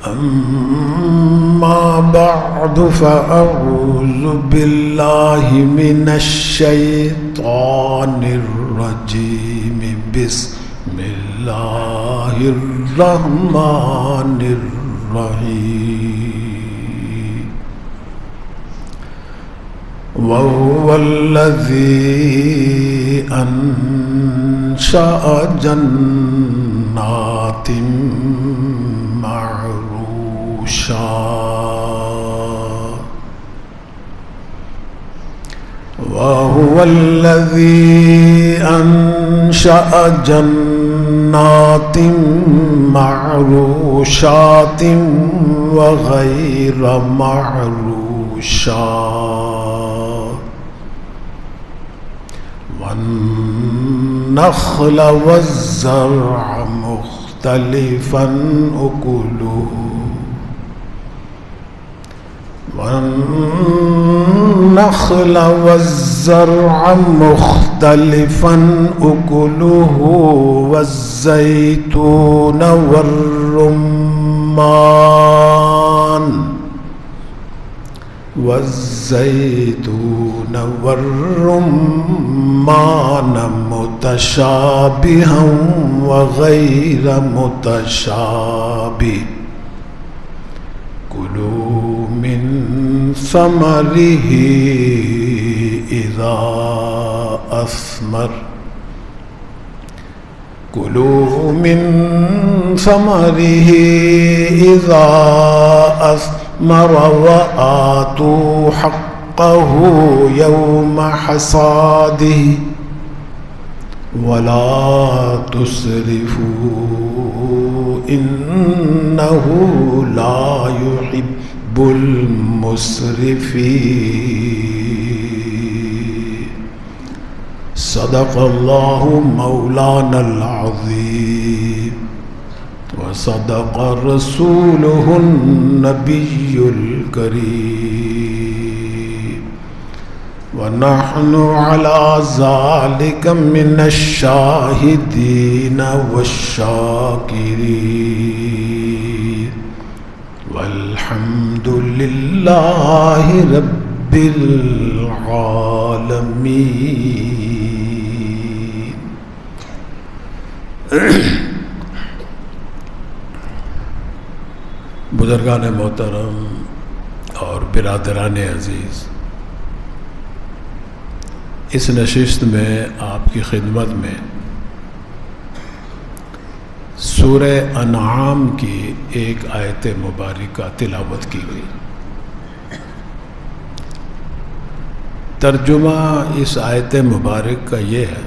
أما بعد فأعوذ بالله من الشيطان الرجيم بسم الله الرحمن الرحيم وهو الذي أنشأ جنات معروشات وهو الذي أنشأ جنات معروشات وغير معروشات والنخل والزرع مختلفا أكله والنخل والزرع مختلفا أكله والزيتون والرمان متشابها وغير متشابه كلوا من ثمره إذا أثمر كلوا من ثمره إذا أثمر وآتوا حقه يوم حصاده ولا تسرفوا إنه لا يحب المسرفين صدق الله مولانا العظيم وصدق رسوله النبي الكريم ونحن على ذلك من الشاهدين والشاكرين والحمد لله رب العالمين. بزرگان محترم اور برادران عزیز، اس نشست میں آپ کی خدمت میں سورہ انعام کی ایک آیت مبارکہ تلاوت کی گئی. ترجمہ اس آیت مبارک کا یہ ہے: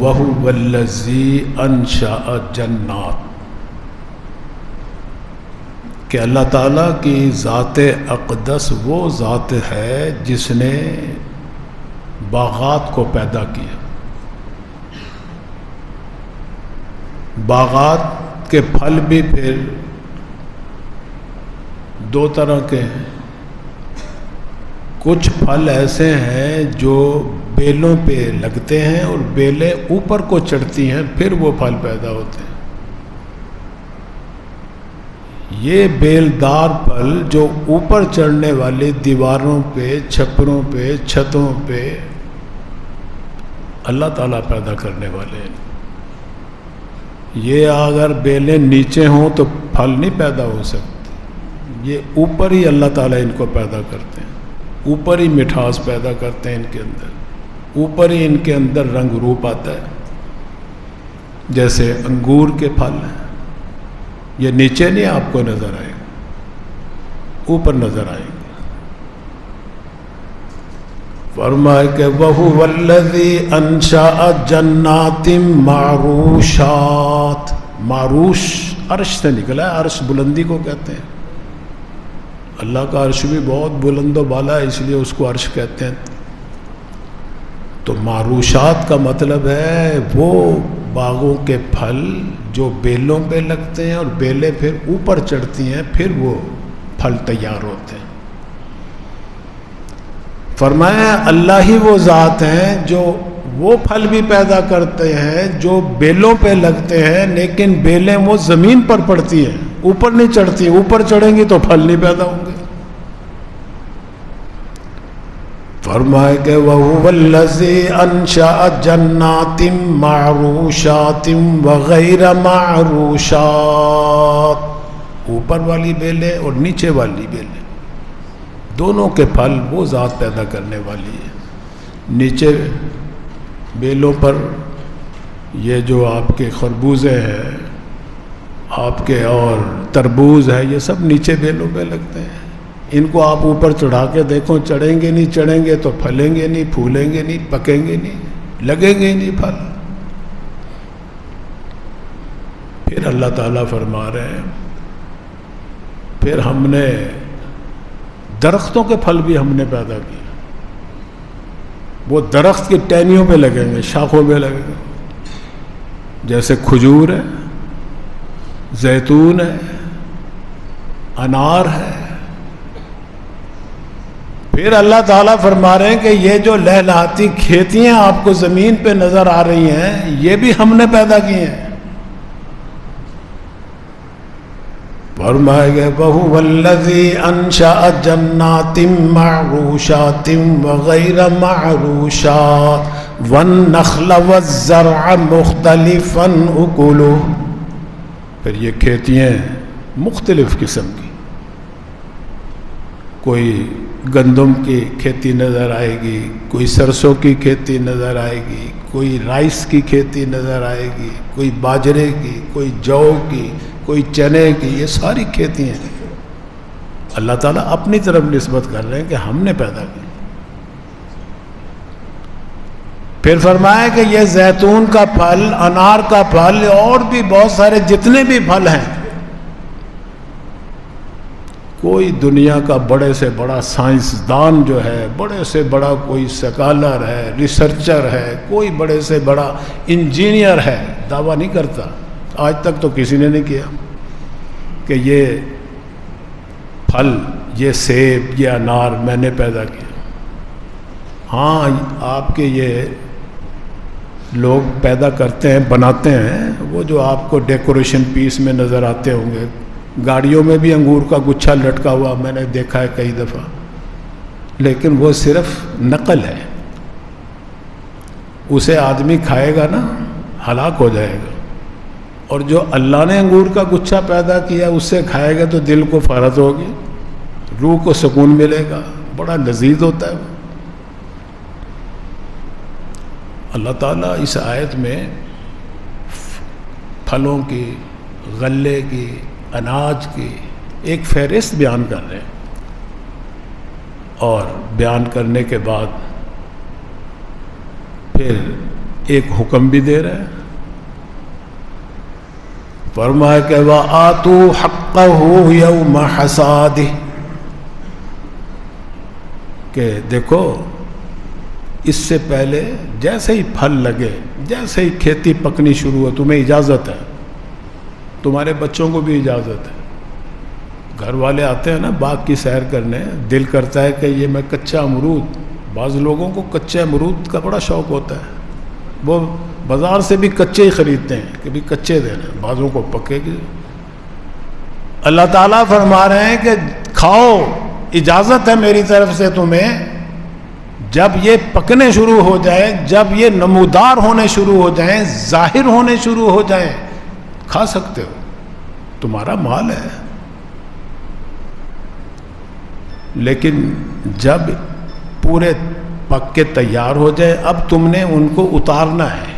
وَهُوَ الَّذِي أَنشَأَ جَنَّاتٍ، کہ اللہ تعالیٰ کی ذات اقدس وہ ذات ہے جس نے باغات کو پیدا کیا. باغات کے پھل بھی پھر دو طرح کے ہیں. کچھ پھل ایسے ہیں جو بیلوں پہ لگتے ہیں اور بیلیں اوپر کو چڑھتی ہیں، پھر وہ پھل پیدا ہوتے ہیں. یہ بیلدار پھل جو اوپر چڑھنے والے دیواروں پہ، چھپروں پہ، چھتوں پہ اللہ تعالیٰ پیدا کرنے والے ہیں. یہ اگر بیلیں نیچے ہوں تو پھل نہیں پیدا ہو سکتے. یہ اوپر ہی اللہ تعالیٰ ان کو پیدا کرتے ہیں، اوپر ہی مٹھاس پیدا کرتے ہیں ان کے اندر، اوپر ہی ان کے اندر رنگ روپ آتا ہے. جیسے انگور کے پھل ہیں، یہ نیچے نہیں آپ کو نظر آئے گا، اوپر نظر آئیں گے. فرمائے کہ وَهُوَ الَّذِي أَنشَأَ جَنَّاتٍ مَعْرُوشَاتٍ. معروش عرش سے نکلا ہے، عرش بلندی کو کہتے ہیں. اللہ کا عرش بھی بہت بلند و بالا ہے، اس لیے اس کو عرش کہتے ہیں. تو معروشات کا مطلب ہے وہ باغوں کے پھل جو بیلوں پہ لگتے ہیں اور بیلیں پھر اوپر چڑھتی ہیں، پھر وہ پھل تیار ہوتے ہیں. فرمایا اللہ ہی وہ ذات ہیں جو وہ پھل بھی پیدا کرتے ہیں جو بیلوں پہ لگتے ہیں، لیکن بیلیں وہ زمین پر پڑتی ہیں، اوپر نہیں چڑھتی. اوپر چڑھیں گی تو پھل نہیں پیدا ہوں گے. فرمائے کہ وَهُوَ الَّذِي أَنشَأَ جَنَّاتٍ مَّعْرُوشَاتٍ وَغَيْرَ مَعْرُوشَاتٍ. اوپر والی بیلیں اور نیچے والی بیلیں دونوں کے پھل وہ ذات پیدا کرنے والی ہے. نیچے بیلوں پر یہ جو آپ کے خربوزے ہیں، آپ کے اور تربوز ہے، یہ سب نیچے بیلوں پہ لگتے ہیں. ان کو آپ اوپر چڑھا کے دیکھو، چڑھیں گے نہیں، چڑھیں گے تو پھلیں گے نہیں، پھولیں گے نہیں، پکیں گے نہیں، لگیں گے نہیں پھل. پھر اللہ تعالیٰ فرما رہے ہیں پھر ہم نے درختوں کے پھل بھی ہم نے پیدا کیے. وہ درخت کی ٹہنیوں پہ لگیں گے، شاخوں پہ لگیں گے، جیسے کھجور ہے، زیتون ہے، انار ہے. پھر اللہ تعالیٰ فرما رہے ہیں کہ یہ جو لہلہاتی کھیتیاں آپ کو زمین پہ نظر آ رہی ہیں، یہ بھی ہم نے پیدا کی ہیں. فرمائے گئے وَهُوَ الَّذِي أَنشَأَ جَنَّاتٍ مَّعْرُوشَاتٍ وَغَيْرَ مَعْرُوشَاتٍ وَالنَّخْلَ وَالزَّرْعَ مُخْتَلِفًا أُكُلُهُ. پھر یہ کھیتیاں مختلف قسم کی، کوئی گندم کی کھیتی نظر آئے گی، کوئی سرسوں کی کھیتی نظر آئے گی، کوئی رائس کی کھیتی نظر آئے گی، کوئی باجرے کی، کوئی جو کی، کوئی چنے کی. یہ ساری کھیتی ہیں اللہ تعالیٰ اپنی طرف نسبت کر رہے ہیں کہ ہم نے پیدا کی. پھر فرمایا کہ یہ زیتون کا پھل، انار کا پھل اور بھی بہت سارے جتنے بھی پھل ہیں، کوئی دنیا کا بڑے سے بڑا سائنسدان جو ہے، بڑے سے بڑا کوئی سکالر ہے، ریسرچر ہے، کوئی بڑے سے بڑا انجینئر ہے، دعویٰ نہیں کرتا. آج تک تو کسی نے نہیں کیا کہ یہ پھل، یہ سیب، یہ انار میں نے پیدا کیا. ہاں آپ کے یہ لوگ پیدا کرتے ہیں، بناتے ہیں، وہ جو آپ کو ڈیکوریشن پیس میں نظر آتے ہوں گے، گاڑیوں میں بھی انگور کا گچھا لٹکا ہوا میں نے دیکھا ہے کئی دفعہ، لیکن وہ صرف نقل ہے. اسے آدمی کھائے گا نا ہلاک ہو جائے گا، اور جو اللہ نے انگور کا گچھا پیدا کیا اس سے کھائے گا تو دل کو فرحت ہوگی، روح کو سکون ملے گا، بڑا لذیذ ہوتا ہے وہ. اللہ تعالیٰ اس آیت میں پھلوں کی، غلے کی، اناج کی ایک فہرست بیان کر رہے ہیں، اور بیان کرنے کے بعد پھر ایک حکم بھی دے رہے ہیں. فرمایا کہ وَآتُوا حَقَّهُ يَوْمَ حَصَادِهِ، کہ دیکھو اس سے پہلے جیسے ہی پھل لگے، جیسے ہی کھیتی پکنی شروع ہو، تمہیں اجازت ہے، تمہارے بچوں کو بھی اجازت ہے. گھر والے آتے ہیں نا باغ کی سیر کرنے، دل کرتا ہے کہ یہ میں کچا امرود، بعض لوگوں کو کچے امرود کا بڑا شوق ہوتا ہے، وہ بازار سے بھی کچے ہی خریدتے ہیں کہ بھی کچے دینا، بعضوں کو پکے گی. اللہ تعالیٰ فرما رہے ہیں کہ کھاؤ، اجازت ہے میری طرف سے تمہیں. جب یہ پکنے شروع ہو جائے، جب یہ نمودار ہونے شروع ہو جائیں، ظاہر ہونے شروع ہو جائیں، کھا سکتے ہو، تمہارا مال ہے. لیکن جب پورے پک کے تیار ہو جائے، اب تم نے ان کو اتارنا ہے،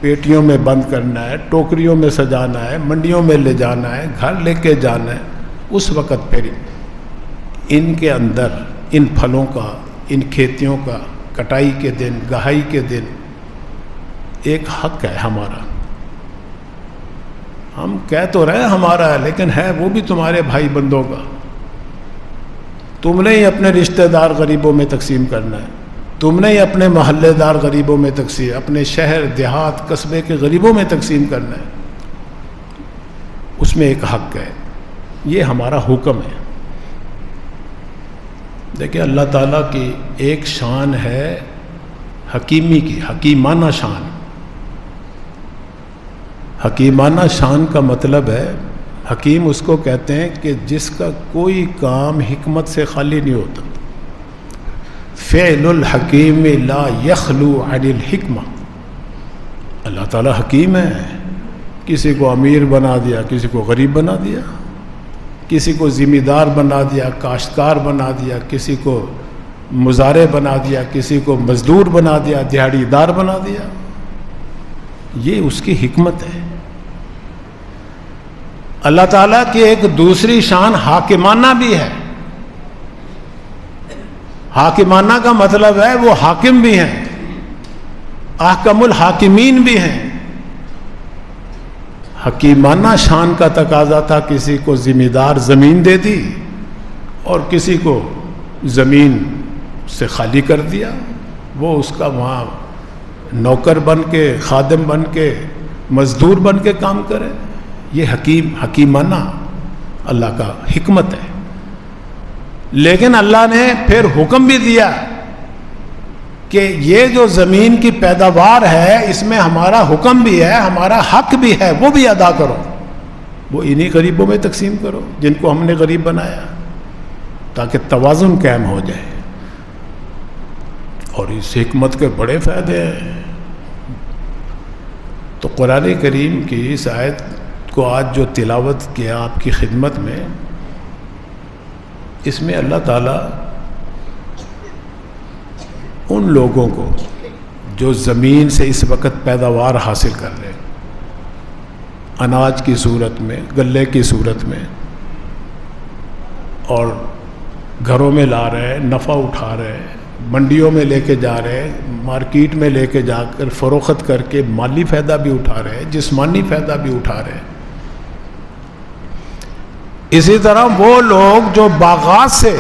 پیٹیوں میں بند کرنا ہے، ٹوکریوں میں سجانا ہے، منڈیوں میں لے جانا ہے، گھر لے کے جانا ہے. اس وقت پھر ان کے اندر ان پھلوں کا، ان کھیتیوں کا کٹائی کے دن، گہائی کے دن ایک حق ہے ہمارا. ہم کہہ تو رہے ہمارا ہے، لیکن ہے وہ بھی تمہارے بھائی بندوں کا. تم نے ہی اپنے رشتہ دار غریبوں میں تقسیم کرنا ہے، تم نے ہی اپنے محلے دار غریبوں میں تقسیم، اپنے شہر دیہات قصبے کے غریبوں میں تقسیم کرنا ہے. اس میں ایک حق ہے، یہ ہمارا حکم ہے. دیکھیں اللہ تعالیٰ کی ایک شان ہے حکیمی کی، حکیمانہ شان. حکیمانہ شان کا مطلب ہے، حکیم اس کو کہتے ہیں کہ جس کا کوئی کام حکمت سے خالی نہیں ہوتا. فعل الحکیم لا یخلو عن الحکمہ. اللہ تعالیٰ حکیم ہے. کسی کو امیر بنا دیا، کسی کو غریب بنا دیا، کسی کو ذمہ دار بنا دیا، کاشتکار بنا دیا، کسی کو مزارع بنا دیا، کسی کو مزدور بنا دیا، دیہڑی دار بنا دیا. یہ اس کی حکمت ہے. اللہ تعالیٰ کی ایک دوسری شان حاکمانہ بھی ہے. حاکمانہ کا مطلب ہے وہ حاکم بھی ہیں، احکم الحاکمین بھی ہیں. حکیمانہ شان کا تقاضا تھا کسی کو ذمہ دار زمین دے دی اور کسی کو زمین سے خالی کر دیا، وہ اس کا وہاں نوکر بن کے، خادم بن کے، مزدور بن کے کام کرے. یہ حکیمانہ اللہ کا حکمت ہے. لیکن اللہ نے پھر حکم بھی دیا کہ یہ جو زمین کی پیداوار ہے اس میں ہمارا حکم بھی ہے، ہمارا حق بھی ہے، وہ بھی ادا کرو. وہ انہی غریبوں میں تقسیم کرو جن کو ہم نے غریب بنایا، تاکہ توازن قائم ہو جائے. اور اس حکمت کے بڑے فائدے ہیں. تو قرآن کریم کی اس آیت کو آج جو تلاوت کیا آپ کی خدمت میں، اس میں اللہ تعالیٰ ان لوگوں کو جو زمین سے اس وقت پیداوار حاصل کر رہے ہیں، اناج کی صورت میں، گلے کی صورت میں، اور گھروں میں لا رہے ہیں، نفع اٹھا رہے ہیں، منڈیوں میں لے کے جا رہے ہیں، مارکیٹ میں لے کے جا کر فروخت کر کے مالی فائدہ بھی اٹھا رہے ہیں، جسمانی فائدہ بھی اٹھا رہے ہیں. اسی طرح وہ لوگ جو باغات سے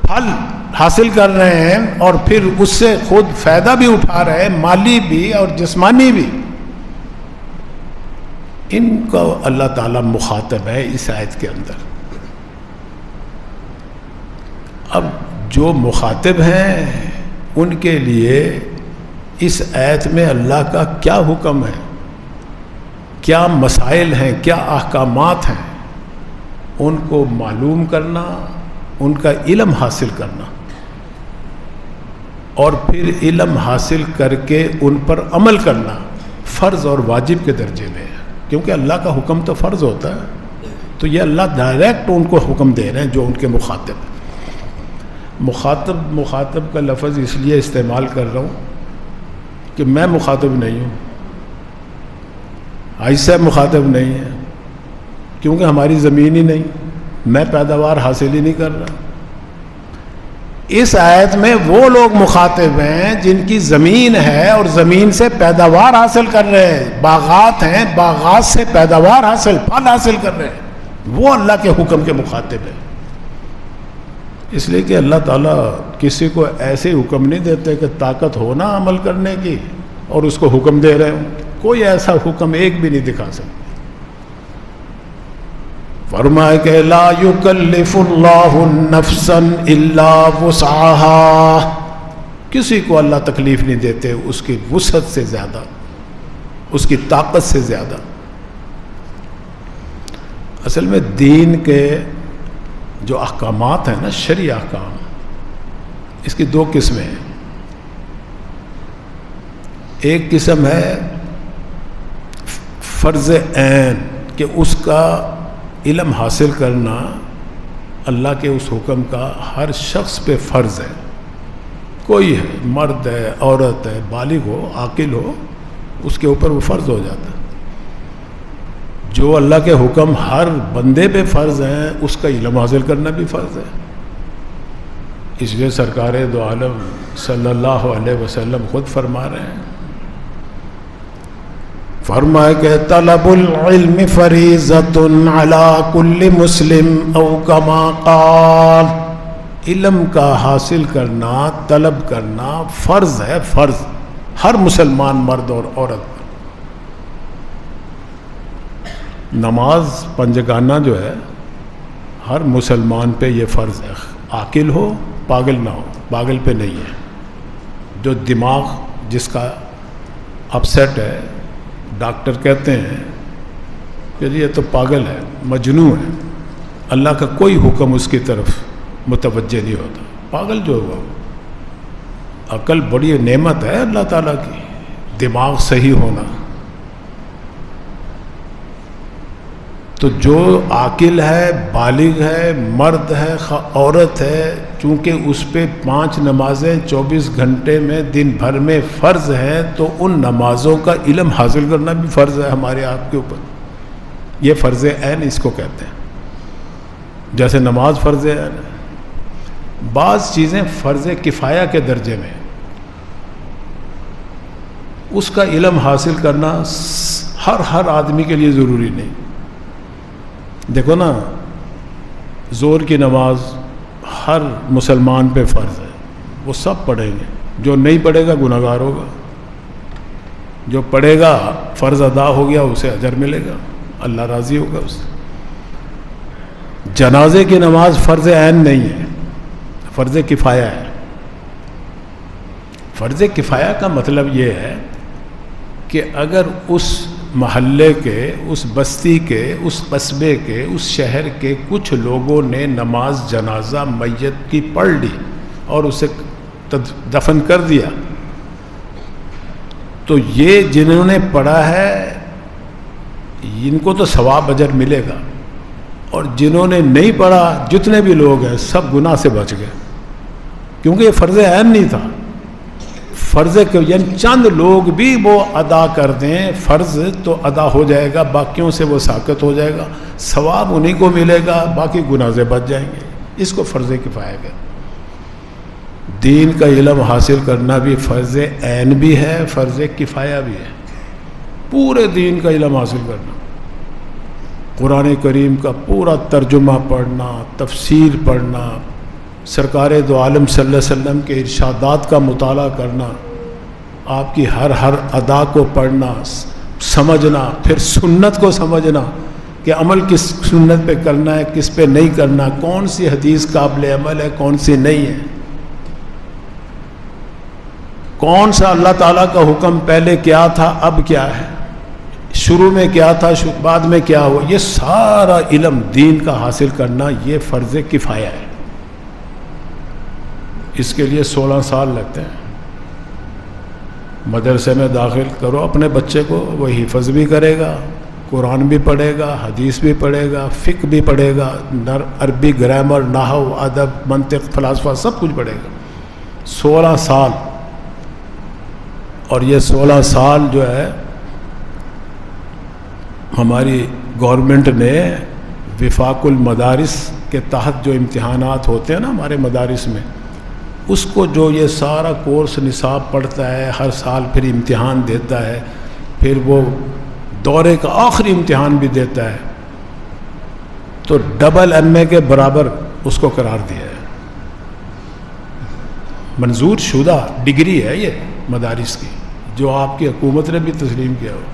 پھل حاصل کر رہے ہیں اور پھر اس سے خود فائدہ بھی اٹھا رہے ہیں، مالی بھی اور جسمانی بھی، ان کو اللہ تعالیٰ مخاطب ہے اس آیت کے اندر. اب جو مخاطب ہیں ان کے لیے اس آیت میں اللہ کا کیا حکم ہے، کیا مسائل ہیں، کیا احکامات ہیں، ان کو معلوم کرنا، ان کا علم حاصل کرنا، اور پھر علم حاصل کر کے ان پر عمل کرنا فرض اور واجب کے درجے میں ہے. کیونکہ اللہ کا حکم تو فرض ہوتا ہے، تو یہ اللہ ڈائریکٹ ان کو حکم دے رہے ہیں جو ان کے مخاطب ہیں. مخاطب کا لفظ اس لیے استعمال کر رہا ہوں کہ میں مخاطب نہیں ہوں، عائشہ مخاطب نہیں ہے، کیونکہ ہماری زمین ہی نہیں، میں پیداوار حاصل ہی نہیں کر رہا. اس آیت میں وہ لوگ مخاطب ہیں جن کی زمین ہے اور زمین سے پیداوار حاصل کر رہے ہیں، باغات ہیں، باغات سے پیداوار حاصل، پھل حاصل کر رہے ہیں، وہ اللہ کے حکم کے مخاطب ہیں. اس لیے کہ اللہ تعالیٰ کسی کو ایسے حکم نہیں دیتے کہ طاقت ہو نا عمل کرنے کی اور اس کو حکم دے رہے ہوں. کوئی ایسا حکم ایک بھی نہیں دکھا سکتا. فرمائے کہ لا یکلف اللہ نفسا الا وسعها، کسی کو اللہ تکلیف نہیں دیتے اس کی وسعت سے زیادہ، اس کی طاقت سے زیادہ. اصل میں دین کے جو احکامات ہیں نا، شرعی احکام، اس کی دو قسمیں ہیں. ایک قسم ہے فرض عین، کہ اس کا علم حاصل کرنا اللہ کے اس حکم کا ہر شخص پہ فرض ہے. کوئی ہے، مرد ہے، عورت ہے، بالغ ہو، عاقل ہو، اس کے اوپر وہ فرض ہو جاتا ہے. جو اللہ کے حکم ہر بندے پہ فرض ہیں اس کا علم حاصل کرنا بھی فرض ہے. اس لیے سرکار دو عالم صلی اللہ علیہ وسلم خود فرما رہے ہیں، فرمائے کہ طلب العلم فریضۃ علی کل مسلم او کما قال، علم کا حاصل کرنا، طلب کرنا فرض ہے، فرض ہر مسلمان مرد اور عورت. نماز پنجگانہ جو ہے ہر مسلمان پہ یہ فرض ہے، عاقل ہو، پاگل نہ ہو. پاگل پہ نہیں ہے، جو دماغ جس کا اپسیٹ ہے، ڈاکٹر کہتے ہیں کہ یہ تو پاگل ہے، مجنون ہے، اللہ کا کوئی حکم اس کی طرف متوجہ نہیں ہوتا، پاگل جو ہوا۔ عقل بڑی نعمت ہے اللہ تعالیٰ کی، دماغ صحیح ہونا۔ تو جو عاقل ہے، بالغ ہے، مرد ہے، عورت ہے، چونکہ اس پہ 5 نمازیں 24 گھنٹے میں دن بھر میں فرض ہیں، تو ان نمازوں کا علم حاصل کرنا بھی فرض ہے ہمارے آپ کے اوپر۔ یہ فرض عین اس کو کہتے ہیں، جیسے نماز فرض عین ہے۔ بعض چیزیں فرض کفایہ کے درجے میں، اس کا علم حاصل کرنا ہر آدمی کے لیے ضروری نہیں۔ دیکھو نا، زور کی نماز ہر مسلمان پہ فرض ہے، وہ سب پڑھیں گے، جو نہیں پڑھے گا گناہ گار ہوگا، جو پڑھے گا فرض ادا ہو گیا اسے اجر ملے گا، اللہ راضی ہوگا اس سے۔ جنازے کی نماز فرض عین نہیں ہے، فرض کفایہ ہے۔ فرض کفایہ کا مطلب یہ ہے کہ اگر اس محلے کے، اس بستی کے، اس قصبے کے، اس شہر کے کچھ لوگوں نے نماز جنازہ میت کی پڑھ لی اور اسے دفن کر دیا، تو یہ جنہوں نے پڑھا ہے ان کو تو ثواب اجر ملے گا، اور جنہوں نے نہیں پڑھا جتنے بھی لوگ ہیں سب گناہ سے بچ گئے، کیونکہ یہ فرض عین نہیں تھا۔ فرض یعنی چند لوگ بھی وہ ادا کر دیں فرض تو ادا ہو جائے گا، باقیوں سے وہ ساقط ہو جائے گا، ثواب انہی کو ملے گا، باقی گناہ سے بچ جائیں گے۔ اس کو فرض کفایہ ہے۔ دین کا علم حاصل کرنا بھی فرض عین بھی ہے، فرض کفایہ بھی ہے۔ پورے دین کا علم حاصل کرنا، قرآن کریم کا پورا ترجمہ پڑھنا، تفسیر پڑھنا، سرکار دو عالم صلی اللہ علیہ وسلم کے ارشادات کا مطالعہ کرنا، آپ کی ہر ادا کو پڑھنا، سمجھنا، پھر سنت کو سمجھنا کہ عمل کس سنت پہ کرنا ہے، کس پہ نہیں کرنا، کون سی حدیث قابل عمل ہے، کون سی نہیں ہے، کون سا اللہ تعالیٰ کا حکم پہلے کیا تھا اب کیا ہے، شروع میں کیا تھا بعد میں کیا ہوا، یہ سارا علم دین کا حاصل کرنا یہ فرض کفایہ ہے۔ اس کے لیے 16 سال لگتے ہیں۔ مدرسے میں داخل کرو اپنے بچے کو، وہ حفظ بھی کرے گا، قرآن بھی پڑھے گا، حدیث بھی پڑھے گا، فقہ بھی پڑھے گا، عربی گرامر، نحو، ادب، منطق، فلسفہ سب کچھ پڑھے گا۔ 16 سال، اور یہ 16 سال جو ہے ہماری گورنمنٹ نے وفاق المدارس کے تحت جو امتحانات ہوتے ہیں نا ہمارے مدارس میں، اس کو جو یہ سارا کورس نصاب پڑھتا ہے، ہر سال پھر امتحان دیتا ہے، پھر وہ دورے کا آخری امتحان بھی دیتا ہے، تو ڈبل MA کے برابر اس کو قرار دیا ہے۔ منظور شدہ ڈگری ہے یہ مدارس کی، جو آپ کی حکومت نے بھی تسلیم کیا ہو۔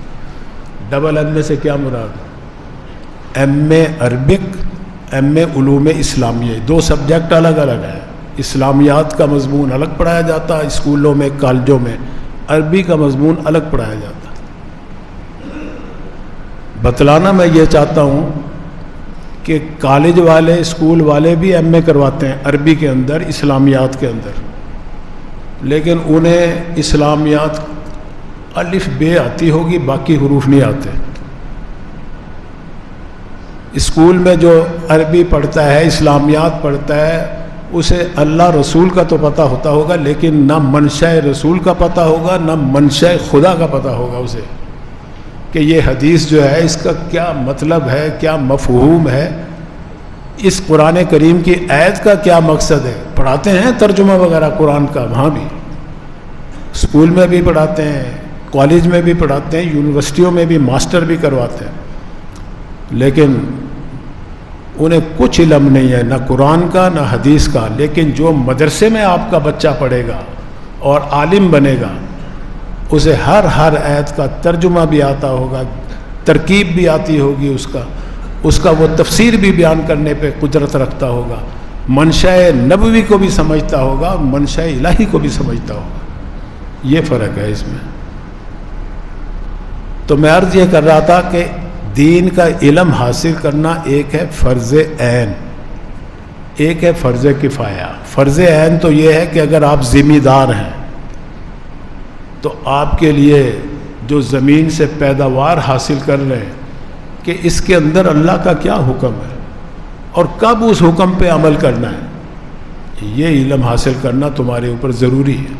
ڈبل MA سے کیا مراد؟ MA عربک، MA علوم اسلامیہ، 2 سبجیکٹ الگ الگ ہیں۔ اسلامیات کا مضمون الگ پڑھایا جاتا ہے اسکولوں میں، کالجوں میں، عربی کا مضمون الگ پڑھایا جاتا ہے۔ بتلانا میں یہ چاہتا ہوں کہ کالج والے، اسکول والے بھی MA کرواتے ہیں عربی کے اندر، اسلامیات کے اندر، لیکن انہیں اسلامیات الف بے آتی ہوگی، باقی حروف نہیں آتے۔ اسکول میں جو عربی پڑھتا ہے، اسلامیات پڑھتا ہے، اسے اللہ رسول کا تو پتہ ہوتا ہوگا، لیکن نہ منشاء رسول کا پتہ ہوگا، نہ منشاء خدا کا پتہ ہوگا اسے، کہ یہ حدیث جو ہے اس کا کیا مطلب ہے، کیا مفہوم ہے، اس قرآن کریم کی آیت کا کیا مقصد ہے۔ پڑھاتے ہیں ترجمہ وغیرہ قرآن کا، وہاں بھی اسکول میں بھی پڑھاتے ہیں، کالج میں بھی پڑھاتے ہیں، یونیورسٹیوں میں بھی ماسٹر بھی کرواتے ہیں، لیکن انہیں کچھ علم نہیں ہے، نہ قرآن کا نہ حدیث کا۔ لیکن جو مدرسے میں آپ کا بچہ پڑھے گا اور عالم بنے گا، اسے ہر آیت کا ترجمہ بھی آتا ہوگا، ترکیب بھی آتی ہوگی، اس کا وہ تفسیر بھی بیان کرنے پہ قدرت رکھتا ہوگا، منشاء نبوی کو بھی سمجھتا ہوگا، منشاء الہی کو بھی سمجھتا ہوگا۔ یہ فرق ہے اس میں. تو میں عرض یہ کر رہا تھا کہ دین کا علم حاصل کرنا ایک ہے فرض عین، ایک ہے فرض کفایہ. فرض عین تو یہ ہے کہ اگر آپ ذمہ دار ہیں تو آپ کے لیے جو زمین سے پیداوار حاصل کر رہے ہیں کہ اس کے اندر اللہ کا کیا حکم ہے اور کب اس حکم پہ عمل کرنا ہے، یہ علم حاصل کرنا تمہارے اوپر ضروری ہے.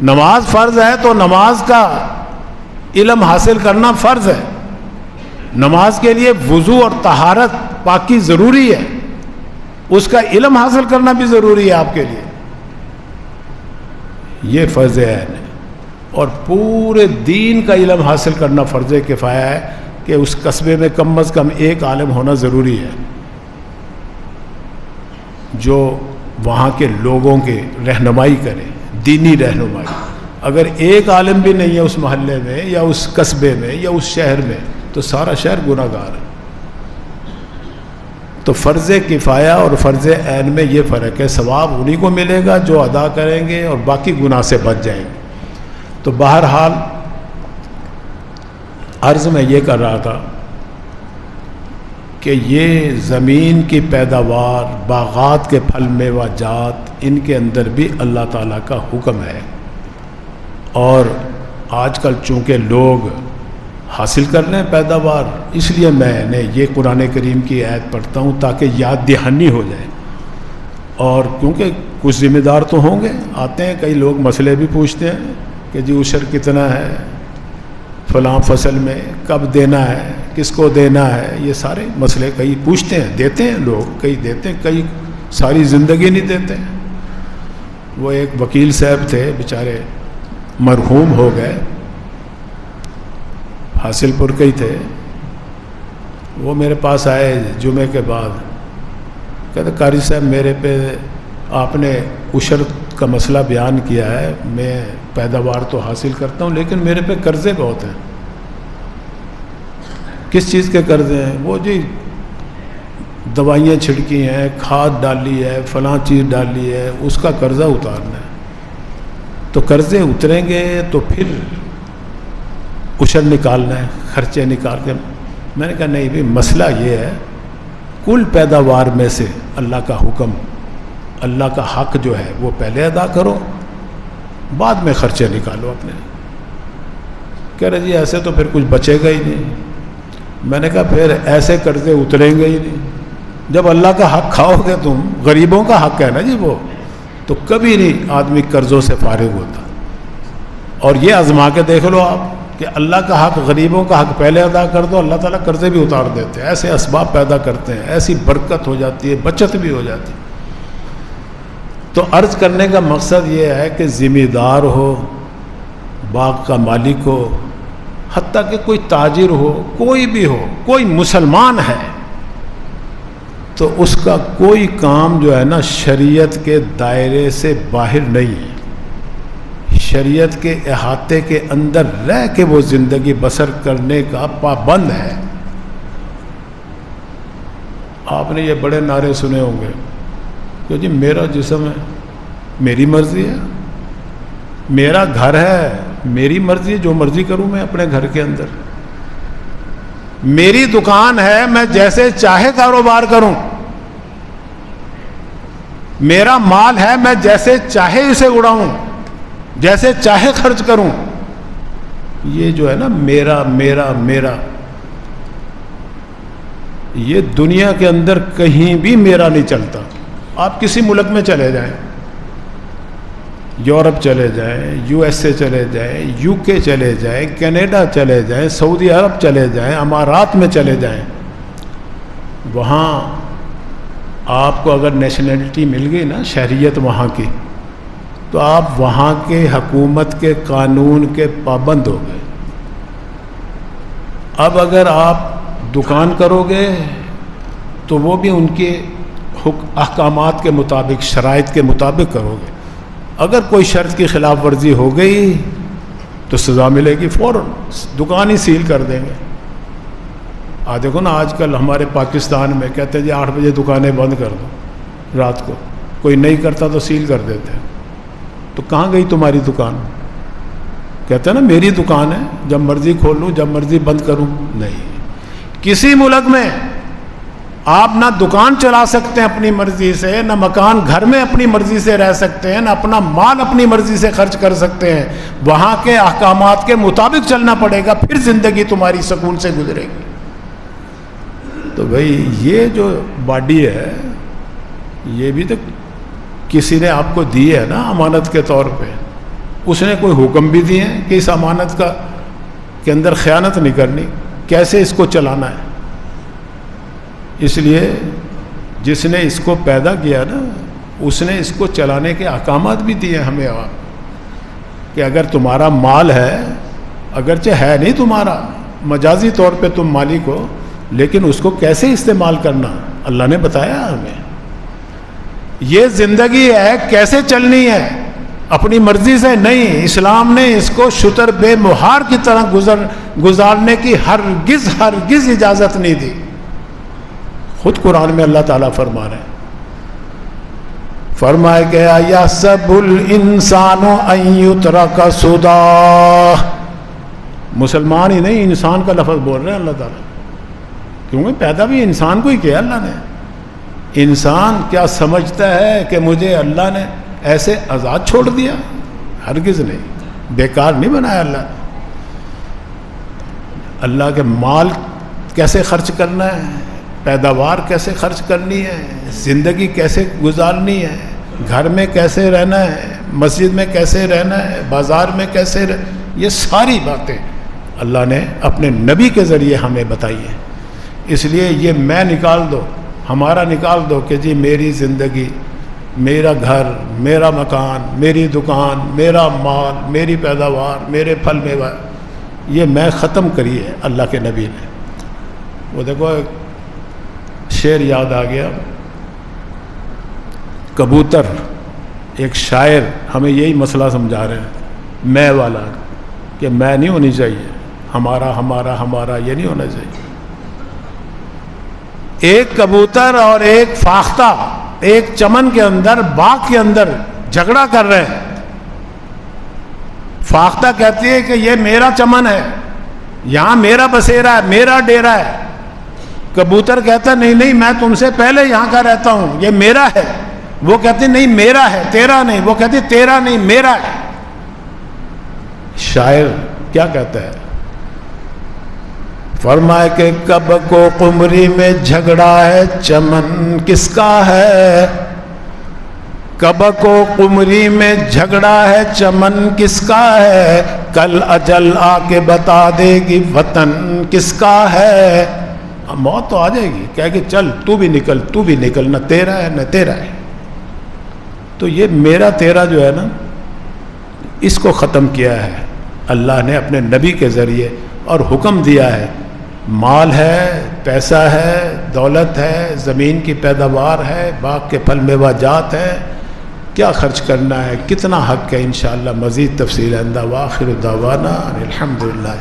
نماز فرض ہے تو نماز کا علم حاصل کرنا فرض ہے. نماز کے لیے وضو اور طہارت پاکی ضروری ہے، اس کا علم حاصل کرنا بھی ضروری ہے آپ کے لیے. یہ فرض عین ہے. اور پورے دین کا علم حاصل کرنا فرض کفایہ ہے کہ اس قصبے میں کم از کم ایک عالم ہونا ضروری ہے جو وہاں کے لوگوں کے رہنمائی کرے، دینی رہنمائی. اگر ایک عالم بھی نہیں ہے اس محلے میں یا اس قصبے میں یا اس شہر میں تو سارا شہر گناہ گار ہے. تو فرض کفایہ اور فرض عین میں یہ فرق ہے. ثواب انہی کو ملے گا جو ادا کریں گے اور باقی گناہ سے بچ جائیں گے. تو بہرحال عرض میں یہ کر رہا تھا کہ یہ زمین کی پیداوار، باغات کے پھل میوہ جات، ان کے اندر بھی اللہ تعالیٰ کا حکم ہے. اور آج کل چونکہ لوگ حاصل کر رہے ہیں پیداوار، اس لیے میں نے یہ قرآن کریم کی آیت پڑھتا ہوں تاکہ یاد دہانی ہو جائے. اور کیونکہ کچھ ذمہ دار تو ہوں گے، آتے ہیں کئی لوگ مسئلے بھی پوچھتے ہیں کہ جی عشر کتنا ہے فلاں فصل میں، کب دینا ہے، کس کو دینا ہے، یہ سارے مسئلے کئی پوچھتے ہیں. دیتے ہیں لوگ، کئی دیتے ہیں، کئی ساری زندگی نہیں دیتے. وہ ایک وکیل صاحب تھے بیچارے، مرحوم ہو گئے، حاصل پور کے ہی تھے. وہ میرے پاس آئے جمعے کے بعد، کہتے قاری صاحب میرے پہ آپ نے عشر کا مسئلہ بیان کیا ہے، میں پیداوار تو حاصل کرتا ہوں لیکن میرے پہ قرضے بہت ہیں. کس چیز کے قرضے ہیں؟ وہ جی دوائیاں چھڑکی ہیں، کھاد ڈالی ہے، فلاں چیز ڈالی ہے، اس کا قرضہ اتارنا ہے. تو قرضے اتریں گے تو پھر عشر نکالنا ہے، خرچے نکال کے. میں نے کہا نہیں بھی مسئلہ یہ ہے، کل پیداوار میں سے اللہ کا حکم، اللہ کا حق جو ہے وہ پہلے ادا کرو، بعد میں خرچے نکالو اپنے. کہہ رہے جی ایسے تو پھر کچھ بچے گا ہی نہیں. میں نے کہا پھر ایسے قرضے اتریں گے ہی نہیں. جب اللہ کا حق کھاؤ گے تم، غریبوں کا حق ہے نا جی وہ، تو کبھی نہیں آدمی قرضوں سے فارغ ہوتا. اور یہ آزما کے دیکھ لو آپ کہ اللہ کا حق، غریبوں کا حق پہلے ادا کر دو، اللہ تعالیٰ قرضے بھی اتار دیتے ہیں. ایسے اسباب پیدا کرتے ہیں، ایسی برکت ہو جاتی ہے، بچت بھی ہو جاتی ہے. تو عرض کرنے کا مقصد یہ ہے کہ ذمہ دار ہو، باغ کا مالک ہو، حتیٰ کہ کوئی تاجر ہو، کوئی بھی ہو، کوئی مسلمان ہے تو اس کا کوئی کام جو ہے نا شریعت کے دائرے سے باہر نہیں ہے. شریعت کے احاطے کے اندر رہ کے وہ زندگی بسر کرنے کا پابند ہے. آپ نے یہ بڑے نعرے سنے ہوں گے کہ جی میرا جسم ہے، میری مرضی ہے، میرا گھر ہے، میری مرضی ہے، جو مرضی کروں میں اپنے گھر کے اندر، میری دکان ہے، میں جیسے چاہے کاروبار کروں، میرا مال ہے، میں جیسے چاہے اسے اڑاؤں، جیسے چاہے خرچ کروں. یہ جو ہے نا میرا میرا میرا، یہ دنیا کے اندر کہیں بھی میرا نہیں چلتا. آپ کسی ملک میں چلے جائیں، یورپ چلے جائیں، یو ایس اے چلے جائیں، یو کے چلے جائیں، کینیڈا چلے جائیں، سعودی عرب چلے جائیں، امارات میں چلے جائیں، وہاں آپ کو اگر نیشنلٹی مل گئی نا، شہریت وہاں کی، تو آپ وہاں کے حکومت کے قانون کے پابند ہو گئے. اب اگر آپ دکان کرو گے تو وہ بھی ان کے احکامات کے مطابق، شرائط کے مطابق کرو گے. اگر کوئی شرط کی خلاف ورزی ہو گئی تو سزا ملے گی، فوراً دکان ہی سیل کر دیں گے. دیکھو نا آج کل ہمارے پاکستان میں کہتے ہیں جی 8 بجے دکانیں بند کر دو رات کو، کوئی نہیں کرتا تو سیل کر دیتے ہیں. تو تو کہاں گئی تمہاری دکان؟ کہتے ہیں نا میری دکان ہے، جب مرضی کھولوں جب مرضی بند کروں. نہیں، کسی ملک میں آپ نہ دکان چلا سکتے ہیں اپنی مرضی سے، نہ مکان گھر میں اپنی مرضی سے رہ سکتے ہیں، نہ اپنا مال اپنی مرضی سے خرچ کر سکتے ہیں. وہاں کے احکامات کے مطابق چلنا پڑے گا، پھر زندگی تمہاری سکون سے گزرے گی. تو بھائی یہ جو باڈی ہے یہ بھی تو کسی نے آپ کو دی ہے نا امانت کے طور پہ. اس نے کوئی حکم بھی دیے ہیں کہ اس امانت کا کے اندر خیانت نہیں کرنی، کیسے اس کو چلانا ہے. اس لیے جس نے اس کو پیدا کیا نا اس نے اس کو چلانے کے احکامات بھی دیے ہمیں، کہ اگر تمہارا مال ہے، اگرچہ ہے نہیں تمہارا، مجازی طور پہ تم مالک ہو، لیکن اس کو کیسے استعمال کرنا اللہ نے بتایا ہمیں. یہ زندگی ہے کیسے چلنی ہے، اپنی مرضی سے نہیں. اسلام نے اس کو شتر بے مہار کی طرح گزارنے کی ہرگز اجازت نہیں دی. خود قرآن میں اللہ تعالیٰ فرما رہے ہیں، فرمائے کہ یحسب الانسان ان یترک سدی. مسلمان ہی نہیں انسان کا لفظ بول رہے ہیں اللہ تعالیٰ، کیونکہ پیدا بھی انسان کو ہی کیا اللہ نے. انسان کیا سمجھتا ہے کہ مجھے اللہ نے ایسے آزاد چھوڑ دیا؟ ہرگز نہیں، بیکار نہیں بنایا اللہ نے. اللہ کے مال کیسے خرچ کرنا ہے، پیداوار کیسے خرچ کرنی ہے، زندگی کیسے گزارنی ہے، گھر میں کیسے رہنا ہے، مسجد میں کیسے رہنا ہے، بازار میں کیسے یہ ساری باتیں اللہ نے اپنے نبی کے ذریعے ہمیں بتائی ہیں. اس لیے یہ میں نکال دو، ہمارا نکال دو کہ جی میری زندگی، میرا گھر، میرا مکان، میری دکان، میرا مال، میری پیداوار، میرے پھل میوہ، یہ میں ختم کری ہے اللہ کے نبی نے. وہ دیکھو شعر یاد آ گیا، کبوتر، ایک شاعر ہمیں یہی مسئلہ سمجھا رہے ہیں، میں والا، کہ میں نہیں ہونی چاہیے، ہمارا ہمارا ہمارا یہ نہیں ہونا چاہیے. ایک کبوتر اور ایک فاختہ ایک چمن کے اندر، باغ کے اندر جھگڑا کر رہے ہیں. فاختہ کہتی ہے کہ یہ میرا چمن ہے، یہاں میرا بسیرا ہے، میرا ڈیرا ہے. کبوتر کہتا نہیں نہیں میں تم سے پہلے یہاں کا رہتا ہوں، یہ میرا ہے. وہ کہتی نہیں میرا ہے تیرا نہیں، وہ کہتی تیرا نہیں میرا ہے. شاعر کیا کہتا ہے؟ فرمائے کہ کب کو قمری میں جھگڑا ہے چمن کس کا ہے، کب کو قمری میں جھگڑا ہے چمن کس کا ہے، کل اجل آ کے بتا دے گی وطن کس کا ہے. موت تو آ جائے گی، کہے کہ چل تو بھی نکل، نہ تیرا ہے نہ تیرا ہے. تو یہ میرا تیرا جو ہے نا، اس کو ختم کیا ہے اللہ نے اپنے نبی کے ذریعے، اور حکم دیا ہے. مال ہے، پیسہ ہے، دولت ہے، زمین کی پیداوار ہے، باغ کے پھل میوہ جات ہے، کیا خرچ کرنا ہے، کتنا حق ہے، انشاءاللہ مزید تفصیل آئندہ. وآخر دعوانا الحمدللہ.